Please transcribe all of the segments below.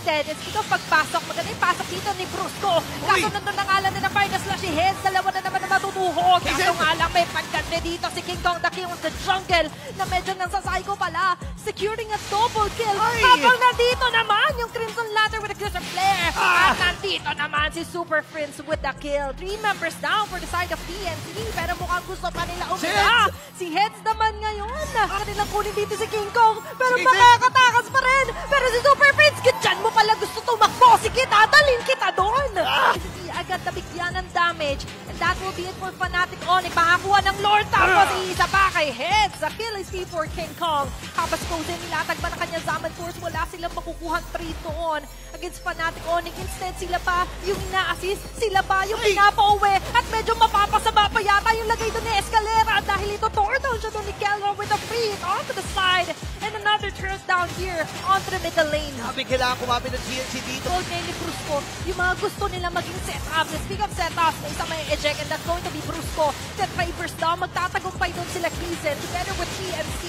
needed is ito pagpasok. Maganda yung pasok dito ni Brusco. Kaso nandun na nga lang na final slash si Heads. Dalawa na naman na matutuhog. Kaso nga lang may pagkande dito si King Kong, the King of the Jungle, na medyo nang sasayko pala. Securing a double kill. Habang nandito naman yung Crimson Lantern with a Cruiser Flare. At nandito naman si Super Prince with the kill. 3 members down for the side of TNC. Pero mukhang gusto pa nila umila. Si Heads naman ngayon. Kanilang kunin dito si King Kong. Pero makakatakas pa rin. Pero si Super Prince, dyan mo pala gusto tumakbo. Sige, dadalhin kita doon. Hindi agad nabigyan ng damage. And that will be it for Fnatic Onyx. Makakuha ng Lord. Tapos isa pa kay Heads. The kill is for King Kong. Habas Kozen nilatag ba na kanyang Zaman Force. Wala silang makukuhan 3 doon against Fnatic Onyx. Instead, sila pa yung ina-assist. Sila pa yung pinapauwi. At medyo mapapasama pa yata yung lagay doon ni Escalera. Dahil ito, tore down siya doon ni Kelro with a free hit onto the side. And another turn down here onto the middle lane. Sabi kailangan kumapit ng TNC dito. Gold ngayon ni Brusco, yung mga gusto nila maging setup. Speak of setups, may isa may eject and that's going to be Brusco. Set Fibers daw, magtatagumpay doon sila Cleason together with TNC.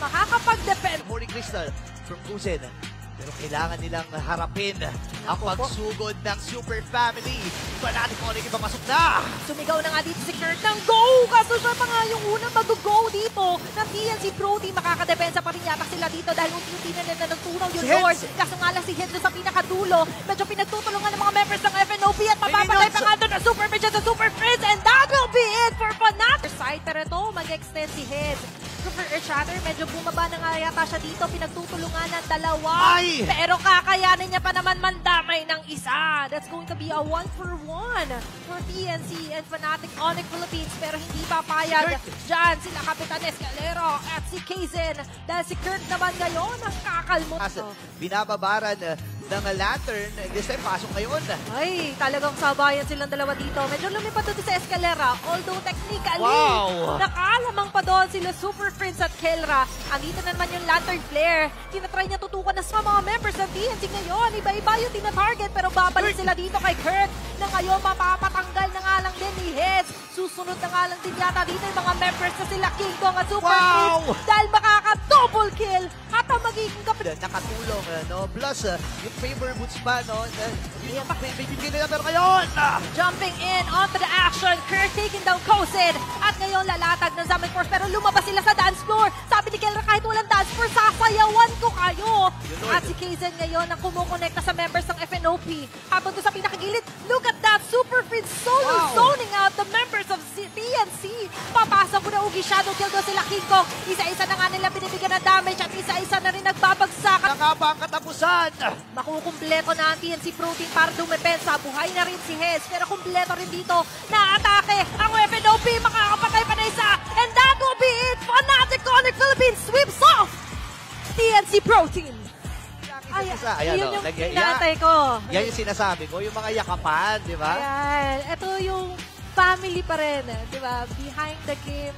Makakapag-depend. Holy Crystal from Kuzen. Pero kailangan nilang harapin ang pagsugod ng Super Family. Fnatic Onyx ipapasok na! Sumigaw na nga dito si Kurt ng go! Kaso siya pa nga yung unang mag-go dito ng TNC Pro Team. Makakadepensa pa rin yata sila dito dahil unti-unti na nila nagtunaw yung Lord. Kaso nga lang si Heads sa pinakadulo. Medyo pinagtutulungan ng mga members ng FNOP at mapapatay pa nga doon ng Super Midget at Super Prince. And that will be it for Fnatic. Side pero ito, mag-extend si Heads. Super Earthshatter, medyo bumaba na nga yata siya dito. Pinagtutulungan ng dalawa. Pero kakayanin niya pa naman mandamay ng isa. That's going to be a 1-for-1 for TNC and Fnatic Onyx Philippines. Pero hindi papayag. Diyan sila Kapitan Escalero at si Kaizen. Dahil si Kurt naman ngayon ang kakalmot. Binababaran ng Lantern. This time, pasok ngayon. Ay, talagang sabayan silang dalawa dito. Medyo lumipad doon sa Escalera. Although technically, nakalamang pa doon sila Super Prince at Kelra. Andito na naman yung Lantern Flare. Tinatry niya tutukan na sa mga members ng TNC ngayon. Iba-iba yung tina-target pero babalik sila dito kay Kurt na ngayon mapapatanggal na nga lang din ni Heads. Susunod na nga lang din yata dito yung mga members na sila King Kong at Super Prince dahil makaka-double kill at ang magiging kapit. Nakatulong, no? Plus, yung favor boots pa, no? Bibigyan nila pero ngayon! Jumping in onto the action. Kurt taking down Kozen. At ngayon lalatag ng Zaman Force pero lumabas sila sa dance floor. Sabi ni Kelra kahit walang dance floor, sasayawan ko kayo. At si Kaizen ngayon ang kumukonekta sa members ng FNOP. Habang doon sa pinakagilid, look at that. Super Prince solo zoning out the members of TNC. Papasok ko na Ugi Shadow Kill doon sila King Kong. Isa-isa na nga nila binibigyan ng damage at isa-isa na rin nagbabagsak. Nakaba ang katapusan. Makukumpleto na ang TNC Pro Team para dumepensa. Buhay na rin si Heads pero kumpleto rin dito na atake. Ang FNOP makakapatay pa na isa. And that will be it. Fnatic Onyx Philippines sweeps off TNC Pro Team. Ayan, yun yung pinatay ko. Yan yung sinasabi ko, yung mga yakapan, di ba? Ayan, ito yung family pa rin, di ba? Behind the game.